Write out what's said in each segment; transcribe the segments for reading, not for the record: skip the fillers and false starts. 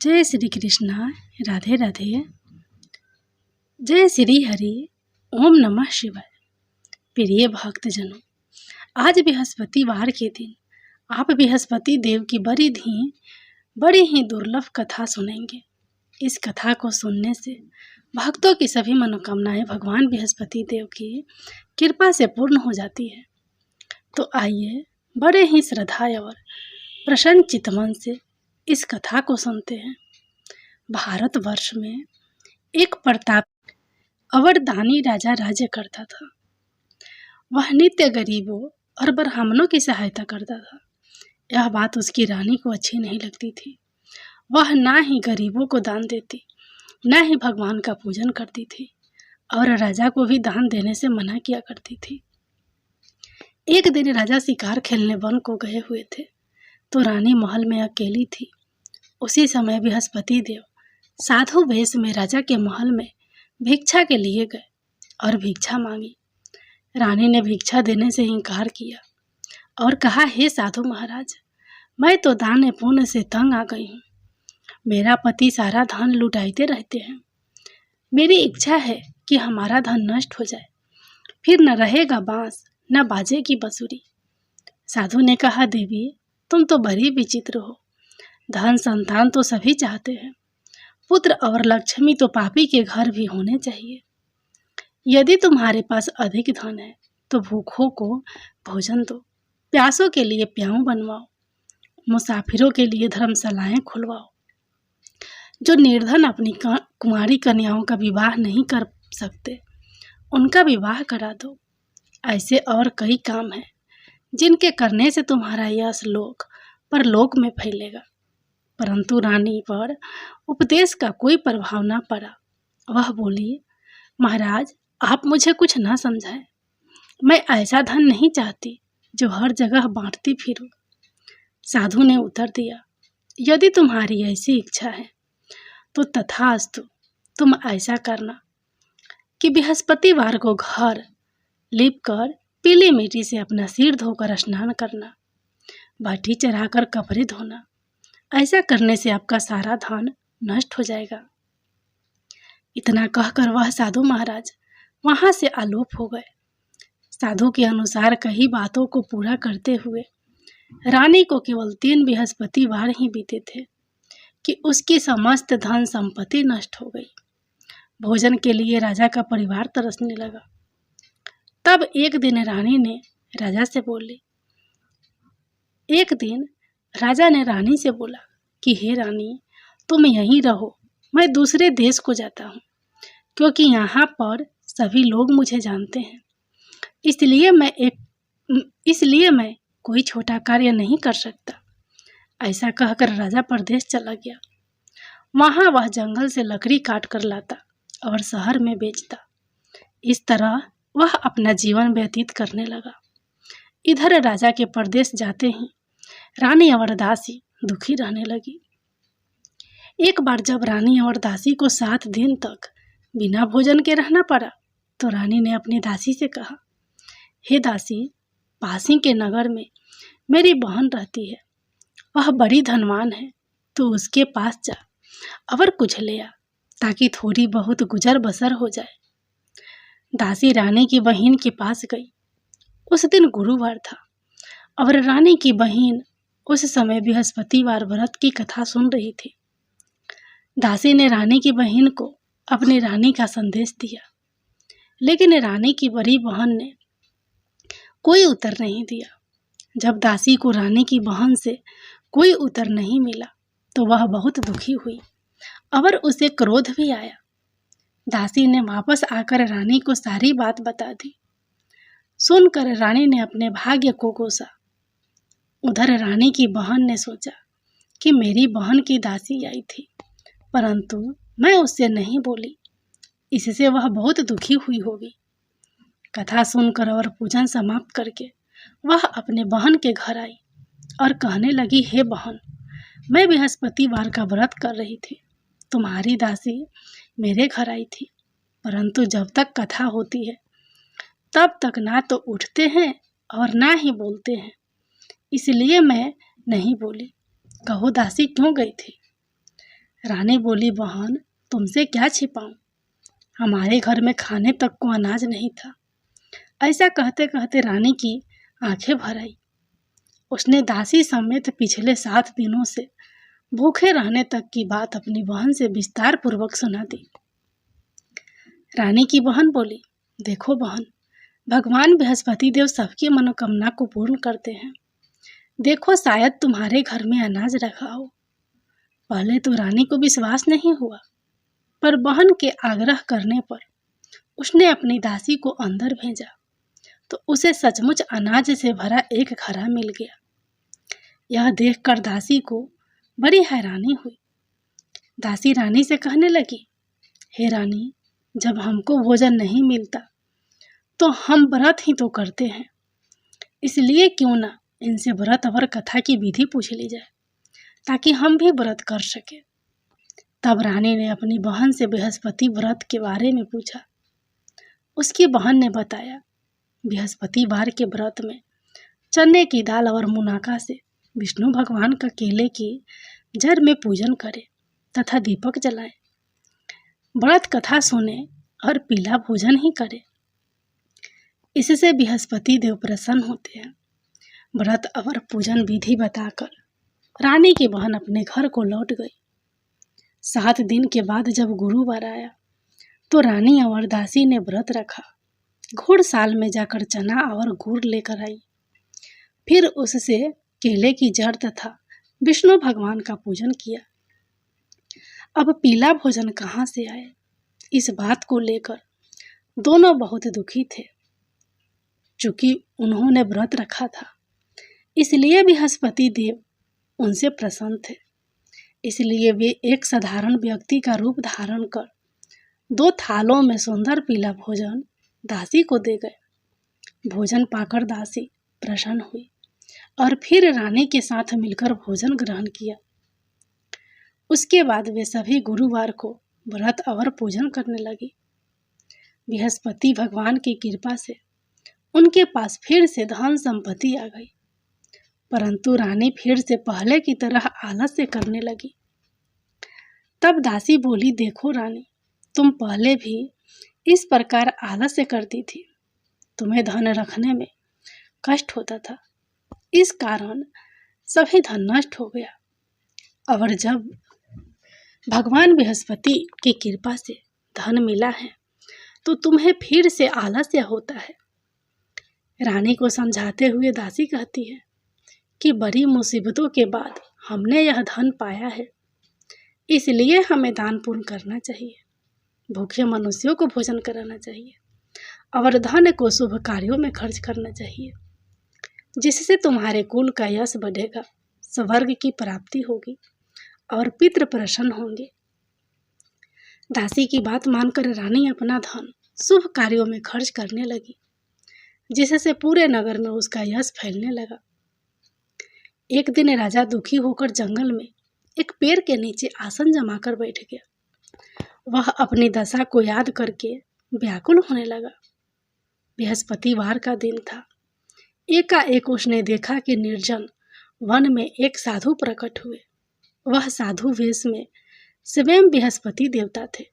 जय श्री कृष्णा। राधे राधे। जय श्री हरि। ओम नमः शिवाय। प्रिय भक्तजनों, आज बृहस्पतिवार के दिन आप बृहस्पति देव की बड़ी ही दुर्लभ कथा सुनेंगे। इस कथा को सुनने से भक्तों की सभी मनोकामनाएं भगवान बृहस्पति देव की कृपा से पूर्ण हो जाती है। तो आइए बड़े ही श्रद्धा और प्रसन्न चित्तमन से इस कथा को सुनते हैं। भारतवर्ष में एक प्रताप अवरदानी राजा राज्य करता था। वह नित्य गरीबों और ब्राह्मणों की सहायता करता था। यह बात उसकी रानी को अच्छी नहीं लगती थी। वह ना ही गरीबों को दान देती, ना ही भगवान का पूजन करती थी और राजा को भी दान देने से मना किया करती थी। एक दिन राजा शिकार खेलने वन को गए हुए थे तो रानी महल में अकेली थी। उसी समय बृहस्पति देव साधु वेश में राजा के महल में भिक्षा के लिए गए और भिक्षा मांगी। रानी ने भिक्षा देने से इनकार किया और कहा, हे साधु महाराज, मैं तो दान पुण्य से तंग आ गई हूँ। मेरा पति सारा धन लुटाते रहते हैं। मेरी इच्छा है कि हमारा धन नष्ट हो जाए, फिर न रहेगा बांस न बाजे की बंसुरी। साधु ने कहा, देवी तुम तो बड़ी विचित्र हो। धन संतान तो सभी चाहते हैं, पुत्र और लक्ष्मी तो पापी के घर भी होने चाहिए। यदि तुम्हारे पास अधिक धन है तो भूखों को भोजन दो, प्यासों के लिए प्याऊ बनवाओ, मुसाफिरों के लिए धर्मशालाएं खुलवाओ। जो निर्धन अपनी कुंवारी कन्याओं का विवाह नहीं कर सकते उनका विवाह करा दो। ऐसे और कई काम हैं जिनके करने से तुम्हारा यश लोक परलोक में फैलेगा। परंतु रानी पर उपदेश का कोई प्रभाव न पड़ा। वह बोली, महाराज आप मुझे कुछ न समझाएं। मैं ऐसा धन नहीं चाहती जो हर जगह बांटती फिरूं। साधु ने उत्तर दिया, यदि तुम्हारी ऐसी इच्छा है तो तथास्तु। तुम ऐसा करना कि बृहस्पतिवार को घर लीपकर पीली मिट्टी से अपना सिर धोकर स्नान करना, बाटी चढ़ाकर कपड़े धोना। ऐसा करने से आपका सारा धन नष्ट हो जाएगा। इतना कहकर वह साधु महाराज वहां से आलोप हो गए। साधु के अनुसार कई बातों को पूरा करते हुए रानी को केवल 3 बृहस्पतिवार ही बीते थे कि उसकी समस्त धन संपत्ति नष्ट हो गई। भोजन के लिए राजा का परिवार तरसने लगा। तब एक दिन रानी ने राजा से बोली, एक दिन राजा ने रानी से बोला कि हे रानी, तुम यहीं रहो, मैं दूसरे देश को जाता हूँ, क्योंकि यहाँ पर सभी लोग मुझे जानते हैं। इसलिए मैं कोई छोटा कार्य नहीं कर सकता। ऐसा कहकर राजा परदेश चला गया। वहाँ वह जंगल से लकड़ी काट कर लाता और शहर में बेचता। इस तरह वह अपना जीवन व्यतीत करने लगा। इधर राजा के परदेश जाते ही रानी अवरदासी दुखी रहने लगी। एक बार जब रानी अवरदासी को 7 दिन तक बिना भोजन के रहना पड़ा तो रानी ने अपनी दासी से कहा, हे दासी, पासी के नगर में मेरी बहन रहती है। वह बड़ी धनवान है, तो उसके पास जा और कुछ ले आ, ताकि थोड़ी बहुत गुजर बसर हो जाए। दासी रानी की बहन के पास गई। उस दिन गुरुवार था और रानी की बहन उस समय बृहस्पतिवार व्रत की कथा सुन रही थी। दासी ने रानी की बहन को अपनी रानी का संदेश दिया, लेकिन रानी की बड़ी बहन ने कोई उत्तर नहीं दिया। जब दासी को रानी की बहन से कोई उत्तर नहीं मिला तो वह बहुत दुखी हुई और उसे क्रोध भी आया। दासी ने वापस आकर रानी को सारी बात बता दी। सुनकर रानी ने अपने भाग्य को कोसा। उधर रानी की बहन ने सोचा कि मेरी बहन की दासी आई थी, परंतु मैं उससे नहीं बोली, इससे वह बहुत दुखी हुई होगी। कथा सुनकर और पूजन समाप्त करके वह अपने बहन के घर आई और कहने लगी, हे बहन, मैं बृहस्पतिवार का व्रत कर रही थी। तुम्हारी दासी मेरे घर आई थी, परंतु जब तक कथा होती है तब तक ना तो उठते हैं और ना ही बोलते हैं, इसलिए मैं नहीं बोली। कहो दासी क्यों गई थी? रानी बोली, बहन तुमसे क्या छिपाऊं, हमारे घर में खाने तक को अनाज नहीं था। ऐसा कहते कहते रानी की आंखें भर आई। उसने दासी समेत पिछले 7 दिनों से भूखे रहने तक की बात अपनी बहन से विस्तार पूर्वक सुना दी। रानी की बहन बोली, देखो बहन, भगवान बृहस्पति देव सबकी मनोकामना को पूर्ण करते हैं। देखो शायद तुम्हारे घर में अनाज रखा हो। पहले तो रानी को विश्वास नहीं हुआ, पर बहन के आग्रह करने पर उसने अपनी दासी को अंदर भेजा तो उसे सचमुच अनाज से भरा एक घड़ा मिल गया। यह देखकर दासी को बड़ी हैरानी हुई। दासी रानी से कहने लगी, हे रानी, जब हमको भोजन नहीं मिलता तो हम व्रत ही तो करते हैं, इसलिए क्यों ना इनसे व्रत और कथा की विधि पूछ ली जाए ताकि हम भी व्रत कर सके। तब रानी ने अपनी बहन से बृहस्पति व्रत के बारे में पूछा। उसकी बहन ने बताया, बृहस्पतिवार के व्रत में चने की दाल और मुनाका से विष्णु भगवान का केले की जड़ में पूजन करें तथा दीपक जलाएं, व्रत कथा सुने और पीला भोजन ही करें। इससे बृहस्पति देव प्रसन्न होते हैं। व्रत और पूजन विधि बताकर रानी की बहन अपने घर को लौट गई। 7 दिन के बाद जब गुरुवार आया तो रानी और दासी ने व्रत रखा। घुड़साल में जाकर चना और गुड़ लेकर आई। फिर उससे केले की जड़ तथा विष्णु भगवान का पूजन किया। अब पीला भोजन कहाँ से आए, इस बात को लेकर दोनों बहुत दुखी थे। चूंकि उन्होंने व्रत रखा था, इसलिए बृहस्पति देव उनसे प्रसन्न थे। इसलिए वे एक साधारण व्यक्ति का रूप धारण कर 2 थालों में सुंदर पीला भोजन दासी को दे गए। भोजन पाकर दासी प्रसन्न हुई और फिर रानी के साथ मिलकर भोजन ग्रहण किया। उसके बाद वे सभी गुरुवार को व्रत और पूजन करने लगी। बृहस्पति भगवान की कृपा से उनके पास फिर से धन संपत्ति आ गई, परंतु रानी फिर से पहले की तरह आलस्य करने लगी। तब दासी बोली, देखो रानी, तुम पहले भी इस प्रकार आलस्य करती थी। तुम्हें धन रखने में कष्ट होता था, इस कारण सभी धन नष्ट हो गया। और जब भगवान बृहस्पति की कृपा से धन मिला है तो तुम्हें फिर से आलस्य होता है। रानी को समझाते हुए दासी कहती है कि बड़ी मुसीबतों के बाद हमने यह धन पाया है, इसलिए हमें दान पुण्य करना चाहिए, भूखे मनुष्यों को भोजन कराना चाहिए और धन को शुभ कार्यों में खर्च करना चाहिए, जिससे तुम्हारे कुल का यश बढ़ेगा, स्वर्ग की प्राप्ति होगी और पितृ प्रसन्न होंगे। दासी की बात मानकर रानी अपना धन शुभ कार्यों में खर्च करने लगी, जिससे पूरे नगर में उसका यश फैलने लगा। एक दिन राजा दुखी होकर जंगल में एक पेड़ के नीचे आसन जमाकर बैठ गया। वह अपनी दशा को याद करके व्याकुल होने लगा। बृहस्पतिवार का दिन था। एकाएक उसने देखा कि निर्जन वन में एक साधु प्रकट हुए। वह साधु वेश में स्वयं बृहस्पति देवता थे।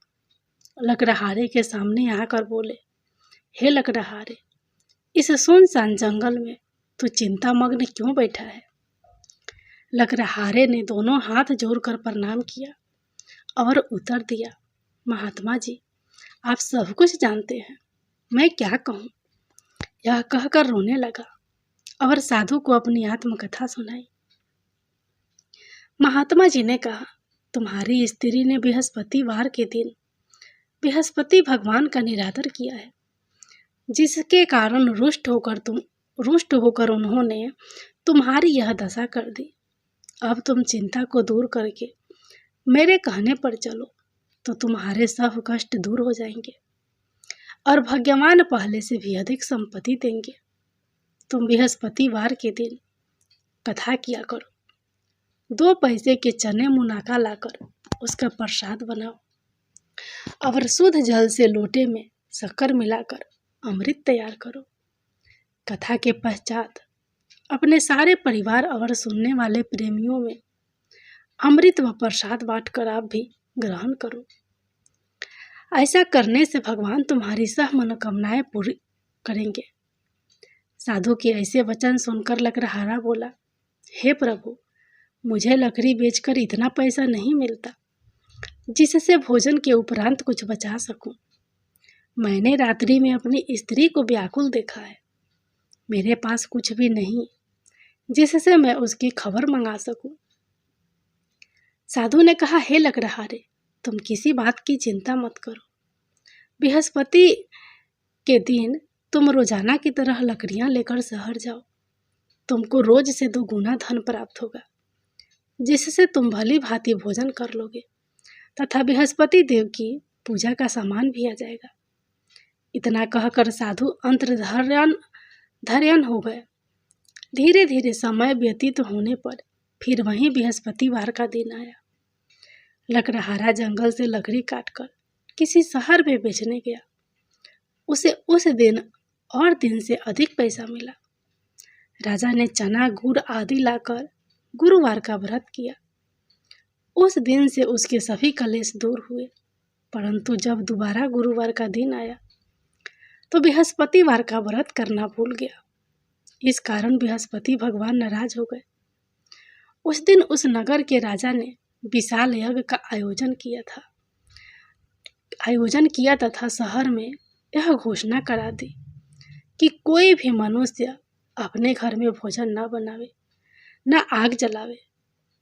लकड़हारे के सामने आकर बोले, हे लकड़हारे, इस सुनसान जंगल में तू चिंतामग्न क्यों बैठा है? लकड़हारे ने दोनों हाथ जोड़कर प्रणाम किया और उत्तर दिया, महात्मा जी, आप सब कुछ जानते हैं, मैं क्या कहूँ? यह कहकर रोने लगा और साधु को अपनी आत्मकथा सुनाई। महात्मा जी ने कहा, तुम्हारी स्त्री ने बृहस्पतिवार के दिन बृहस्पति भगवान का निरादर किया है, जिसके कारण रुष्ट होकर उन्होंने तुम्हारी यह दशा कर दी। अब तुम चिंता को दूर करके मेरे कहने पर चलो तो तुम्हारे सब कष्ट दूर हो जाएंगे और भगवान पहले से भी अधिक संपत्ति देंगे। तुम बृहस्पतिवार के दिन कथा किया करो, 2 पैसे के चने मुनाका लाकर उसका प्रसाद बनाओ और शुद्ध जल से लोटे में शक्कर मिलाकर अमृत तैयार करो। कथा के पश्चात अपने सारे परिवार और सुनने वाले प्रेमियों में अमृत व प्रसाद बांटकर आप भी ग्रहण करो। ऐसा करने से भगवान तुम्हारी सब मनोकामनाएं पूरी करेंगे। साधु के ऐसे वचन सुनकर लकड़हारा बोला, हे प्रभु, मुझे लकड़ी बेचकर इतना पैसा नहीं मिलता जिससे भोजन के उपरांत कुछ बचा सकूं। मैंने रात्रि में अपनी स्त्री को व्याकुल देखा है। मेरे पास कुछ भी नहीं जिससे मैं उसकी खबर मंगा सकूं। साधु ने कहा, हे लकड़हारे, तुम किसी बात की चिंता मत करो। बृहस्पति के दिन तुम रोजाना की तरह लकड़ियां लेकर शहर जाओ। तुमको रोज से 2 गुना धन प्राप्त होगा, जिससे तुम भली भांति भोजन कर लोगे तथा बृहस्पति देव की पूजा का सामान भी आ जाएगा। इतना कहकर साधु अंतर्धान हो गए। धीरे धीरे समय व्यतीत होने पर फिर वहीं बृहस्पतिवार का दिन आया। लकड़हारा जंगल से लकड़ी काटकर किसी शहर में बेचने गया। उसे उस दिन और दिन से अधिक पैसा मिला। राजा ने चना गुड़ आदि लाकर गुरुवार का व्रत किया। उस दिन से उसके सभी कलेश दूर हुए। परंतु जब दोबारा गुरुवार का दिन आया तो बृहस्पतिवार का व्रत करना भूल गया। इस कारण बृहस्पति भगवान नाराज हो गए। उस दिन उस नगर के राजा ने विशाल यज्ञ का आयोजन किया तथा शहर में यह घोषणा करा दी कि कोई भी मनुष्य अपने घर में भोजन न बनावे, न आग जलावे।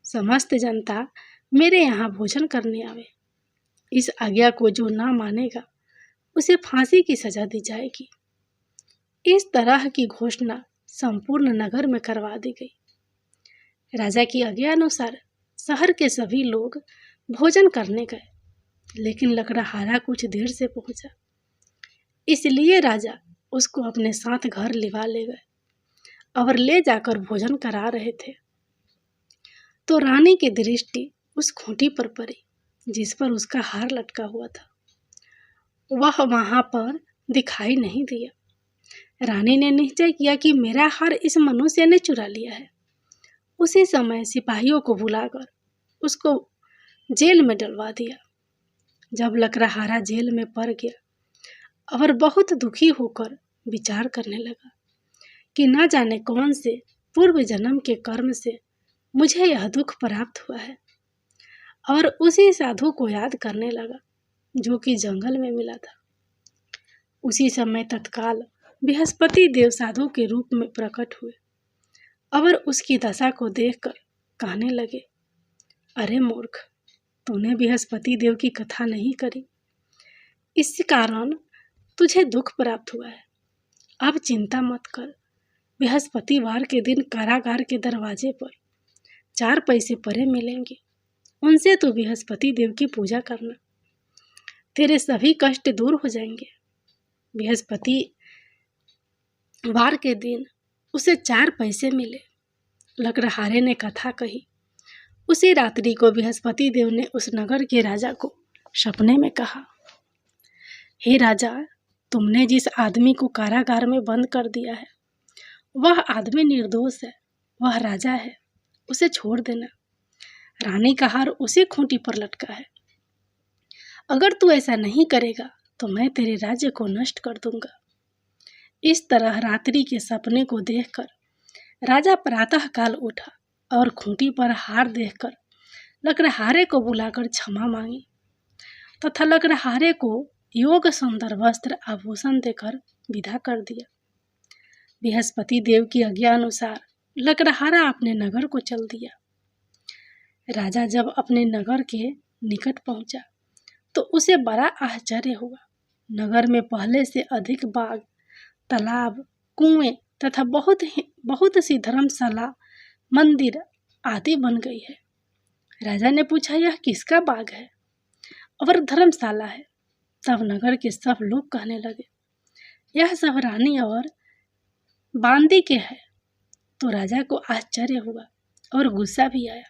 समस्त जनता मेरे यहाँ भोजन करने आवे। इस आज्ञा को जो न मानेगा उसे फांसी की सजा दी जाएगी। इस तरह की घोषणा संपूर्ण नगर में करवा दी गई। राजा की आज्ञा अनुसार शहर के सभी लोग भोजन करने गए, लेकिन लकड़हारा कुछ देर से पहुंचा। इसलिए राजा उसको अपने साथ घर लिवा ले गए और ले जाकर भोजन करा रहे थे तो रानी की दृष्टि उस खूंटी पर पड़ी जिस पर उसका हार लटका हुआ था। वह वहां पर दिखाई नहीं दिया। रानी ने निश्चय किया कि मेरा हार इस मनुष्य ने चुरा लिया है। उसी समय सिपाहियों को बुलाकर उसको जेल में डलवा दिया। जब लकड़हारा जेल में पड़ गया और बहुत दुखी होकर विचार करने लगा कि न जाने कौन से पूर्व जन्म के कर्म से मुझे यह दुख प्राप्त हुआ है, और उसी साधु को याद करने लगा जो कि जंगल में मिला था। उसी समय तत्काल बृहस्पति देव साधु के रूप में प्रकट हुए और उसकी दशा को देखकर कहने लगे, अरे मूर्ख, तूने बृहस्पति देव की कथा नहीं करी, इस कारण तुझे दुख प्राप्त हुआ है। अब चिंता मत कर। बृहस्पतिवार के दिन कारागार के दरवाजे पर 4 पैसे परे मिलेंगे, उनसे तो बृहस्पति देव की पूजा करना, तेरे सभी कष्ट दूर हो जाएंगे। बृहस्पतिवार के दिन उसे 4 पैसे मिले। लकड़हारे ने कथा कही। उसी रात्रि को बृहस्पति देव ने उस नगर के राजा को सपने में कहा, हे राजा, तुमने जिस आदमी को कारागार में बंद कर दिया है वह आदमी निर्दोष है, वह राजा है, उसे छोड़ देना। रानी का हार उसी खूंटी पर लटका है। अगर तू ऐसा नहीं करेगा तो मैं तेरे राज्य को नष्ट कर दूंगा। इस तरह रात्रि के सपने को देखकर राजा प्रातः काल उठा और खूंटी पर हार देखकर लकड़हारे को बुलाकर क्षमा मांगी तथा लकड़हारे को योग सुंदर वस्त्र आभूषण देकर विदा कर दिया। बृहस्पति देव की आज्ञा अनुसार लकड़हारा अपने नगर को चल दिया। राजा जब अपने नगर के निकट पहुंचा तो उसे बड़ा आश्चर्य हुआ। नगर में पहले से अधिक बाग, तालाब, कुएं तथा बहुत सी धर्मशाला, मंदिर आदि बन गई है। राजा ने पूछा, यह किसका बाग है और धर्मशाला है? तब नगर के सब लोग कहने लगे, यह सब रानी और बांदी के है। तो राजा को आश्चर्य हुआ और गुस्सा भी आया।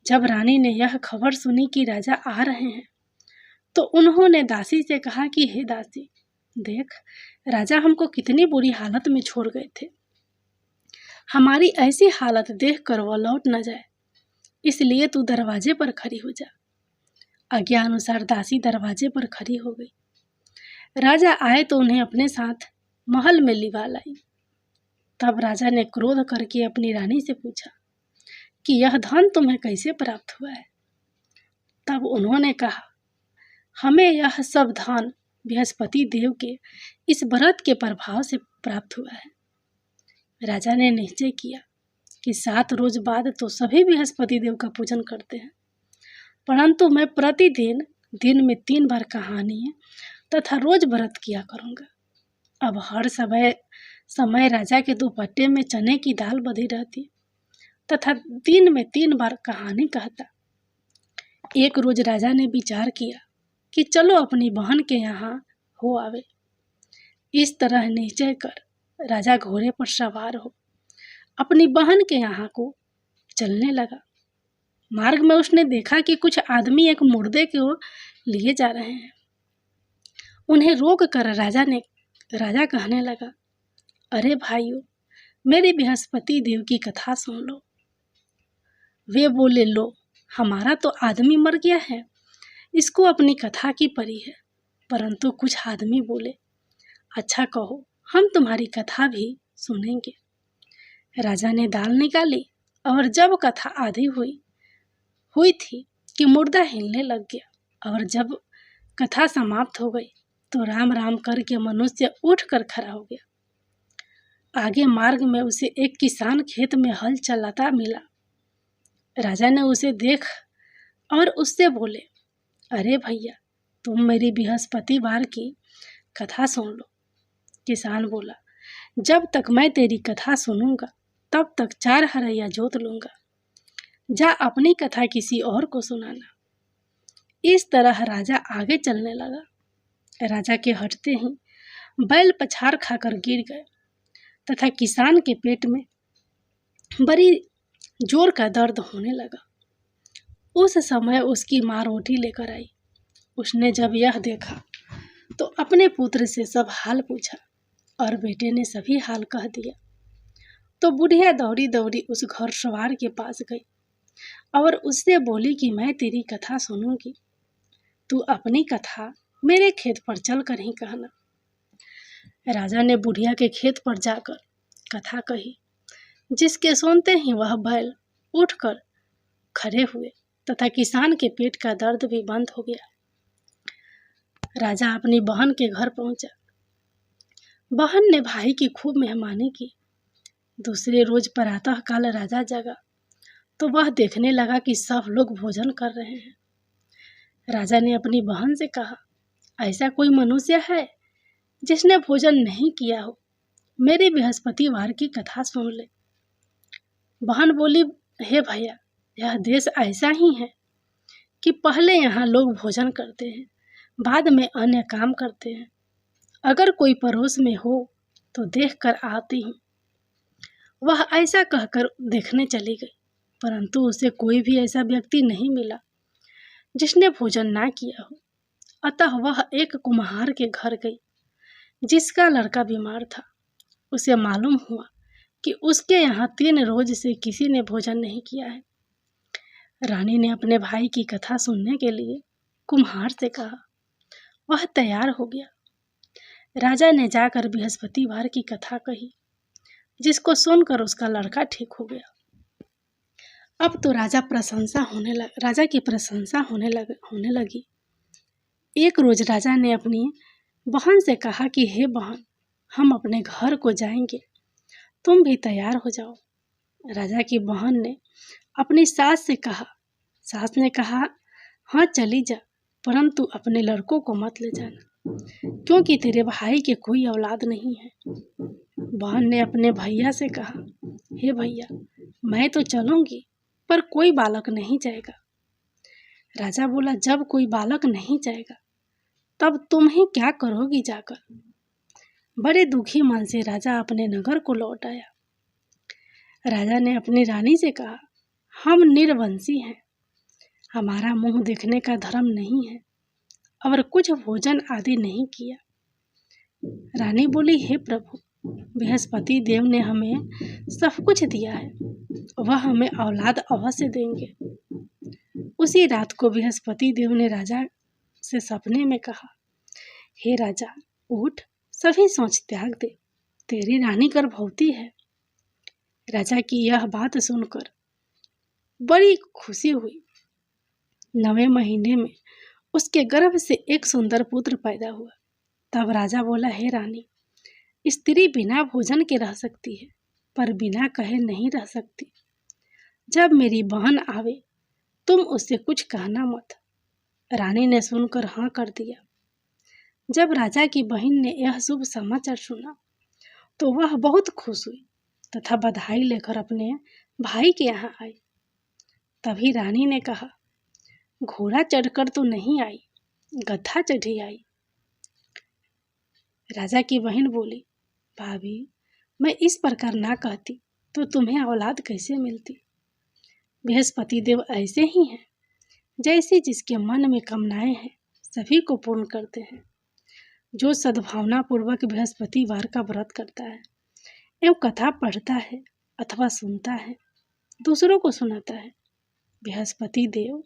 जब रानी ने यह खबर सुनी कि राजा आ रहे हैं तो उन्होंने दासी से कहा कि हे दासी, देख, राजा हमको कितनी बुरी हालत में छोड़ गए थे। हमारी ऐसी हालत देखकर वह लौट न जाए। इसलिए तू दरवाजे पर खड़ी हो जा। आज्ञा अनुसार दासी दरवाजे पर खड़ी हो गई। राजा आए तो उन्हें अपने साथ महल में लिवा लाई। तब राजा ने क्रोध करके अपनी रानी से पूछा कि यह धन तुम्हें कैसे प्राप्त हुआ है। तब उन्होंने कहा, हमें यह सब धन बृहस्पति देव के इस व्रत के प्रभाव से प्राप्त हुआ है। राजा ने निश्चय किया कि 7 रोज बाद तो सभी बृहस्पति देव का पूजन करते हैं, परंतु मैं प्रतिदिन दिन में 3 बार कहानी तथा रोज व्रत किया करूँगा। अब हर समय राजा के दुपट्टे में चने की दाल बधी रहती तथा दिन में 3 बार कहानी कहता। एक रोज राजा ने विचार किया कि चलो अपनी बहन के यहाँ हो आवे। इस तरह निश्चय कर राजा घोड़े पर सवार हो अपनी बहन के यहाँ को चलने लगा। मार्ग में उसने देखा कि कुछ आदमी एक मुर्दे को लिए जा रहे हैं। उन्हें रोक कर राजा कहने लगा, अरे भाइयों, मेरी बृहस्पति देव की कथा सुन लो। वे बोले, लो, हमारा तो आदमी मर गया है, इसको अपनी कथा की परी है। परंतु कुछ आदमी बोले, अच्छा कहो, हम तुम्हारी कथा भी सुनेंगे। राजा ने दाल निकाली और जब कथा आधी हुई थी कि मुर्दा हिलने लग गया, और जब कथा समाप्त हो गई तो राम राम करके मनुष्य उठकर खड़ा हो गया। आगे मार्ग में उसे एक किसान खेत में हल चलाता मिला। राजा ने उसे देख और उससे बोले, अरे भैया, तुम मेरी बृहस्पतिवार की कथा सुन लो। किसान बोला, जब तक मैं तेरी कथा सुनूंगा तब तक 4 हरैया जोत लूंगा। जा अपनी कथा किसी और को सुनाना। इस तरह राजा आगे चलने लगा। राजा के हटते ही बैल पछाड़ खाकर गिर गए तथा किसान के पेट में बड़ी जोर का दर्द होने लगा। उस समय उसकी माँ रोटी लेकर आई। उसने जब यह देखा तो अपने पुत्र से सब हाल पूछा और बेटे ने सभी हाल कह दिया। तो बुढ़िया दौड़ी दौड़ी उस घुड़सवार के पास गई और उससे बोली कि मैं तेरी कथा सुनूंगी, तू अपनी कथा मेरे खेत पर चलकर ही कहना। राजा ने बुढ़िया के खेत पर जाकर कथा कही, जिसके सुनते ही वह बैल उठकर खड़े हुए तथा किसान के पेट का दर्द भी बंद हो गया। राजा अपनी बहन के घर पहुंचा। बहन ने भाई की खूब मेहमानी की। दूसरे रोज प्रातः काल राजा जगा तो वह देखने लगा कि सब लोग भोजन कर रहे हैं। राजा ने अपनी बहन से कहा, ऐसा कोई मनुष्य है जिसने भोजन नहीं किया हो? मेरी बृहस्पतिवार की कथा सुन ले। बहन बोली, हे भैया, यह देश ऐसा ही है कि पहले यहाँ लोग भोजन करते हैं, बाद में अन्य काम करते हैं। अगर कोई पड़ोस में हो तो देख कर आती हूँ। वह ऐसा कहकर देखने चली गई, परंतु उसे कोई भी ऐसा व्यक्ति नहीं मिला जिसने भोजन ना किया हो। अतः वह एक कुम्हार के घर गई जिसका लड़का बीमार था। उसे मालूम हुआ कि उसके यहाँ 3 रोज से किसी ने भोजन नहीं किया है। रानी ने अपने भाई की कथा सुनने के लिए कुम्हार से कहा। वह तैयार हो गया। राजा ने जाकर बृहस्पतिवार की कथा कही, जिसको सुनकर उसका लड़का ठीक हो गया। अब तो राजा की प्रशंसा होने लगी। एक रोज राजा ने अपनी बहन से कहा कि हे बहन, हम अपने घर को जाएंगे, तुम भी तैयार हो जाओ। राजा की बहन ने अपनी सास से कहा। सास ने कहा, हाँ चली जा, परंतु अपने लड़कों को मत ले जाना, क्योंकि तेरे भाई के कोई औलाद नहीं है। बहन ने अपने भैया से कहा, हे भैया, मैं तो चलूंगी, पर कोई बालक नहीं जाएगा। राजा बोला, जब कोई बालक नहीं जाएगा तब तुम ही क्या करोगी जाकर? बड़े दुखी मन से राजा अपने नगर को लौट आया। राजा ने अपनी रानी से कहा, हम निर्वंशी हैं, हमारा मुंह देखने का धर्म नहीं है और कुछ भोजन आदि नहीं किया। रानी बोली, हे प्रभु, बृहस्पति देव ने हमें सब कुछ दिया है, वह हमें औलाद अवश्य देंगे। उसी रात को बृहस्पति देव ने राजा से सपने में कहा, हे राजा, उठ, सभी सोच त्याग दे, तेरी रानी गर्भवती है। राजा की यह बात सुनकर बड़ी खुशी हुई। 9वें महीने में उसके गर्भ से एक सुंदर पुत्र पैदा हुआ। तब राजा बोला, हे रानी, स्त्री बिना भोजन के रह सकती है, पर बिना कहे नहीं रह सकती। जब मेरी बहन आवे तुम उससे कुछ कहना मत। रानी ने सुनकर हाँ कर दिया। जब राजा की बहन ने यह शुभ समाचार सुना तो वह बहुत खुश हुई तथा बधाई लेकर अपने भाई के यहाँ आई। तभी रानी ने कहा, घोड़ा चढ़कर तो नहीं आई, गधा चढ़ी आई। राजा की बहन बोली, भाभी, मैं इस प्रकार ना कहती तो तुम्हें औलाद कैसे मिलती। बृहस्पति देव ऐसे ही हैं, जैसे जिसके मन में कामनाएं हैं सभी को पूर्ण करते हैं। जो सद्भावना पूर्वक बृहस्पतिवार का व्रत करता है एवं कथा पढ़ता है अथवा सुनता है, दूसरों को सुनाता है, बृहस्पति देव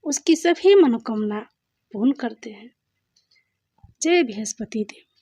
उसकी सभी मनोकामना पूर्ण करते हैं। जय बृहस्पति देव।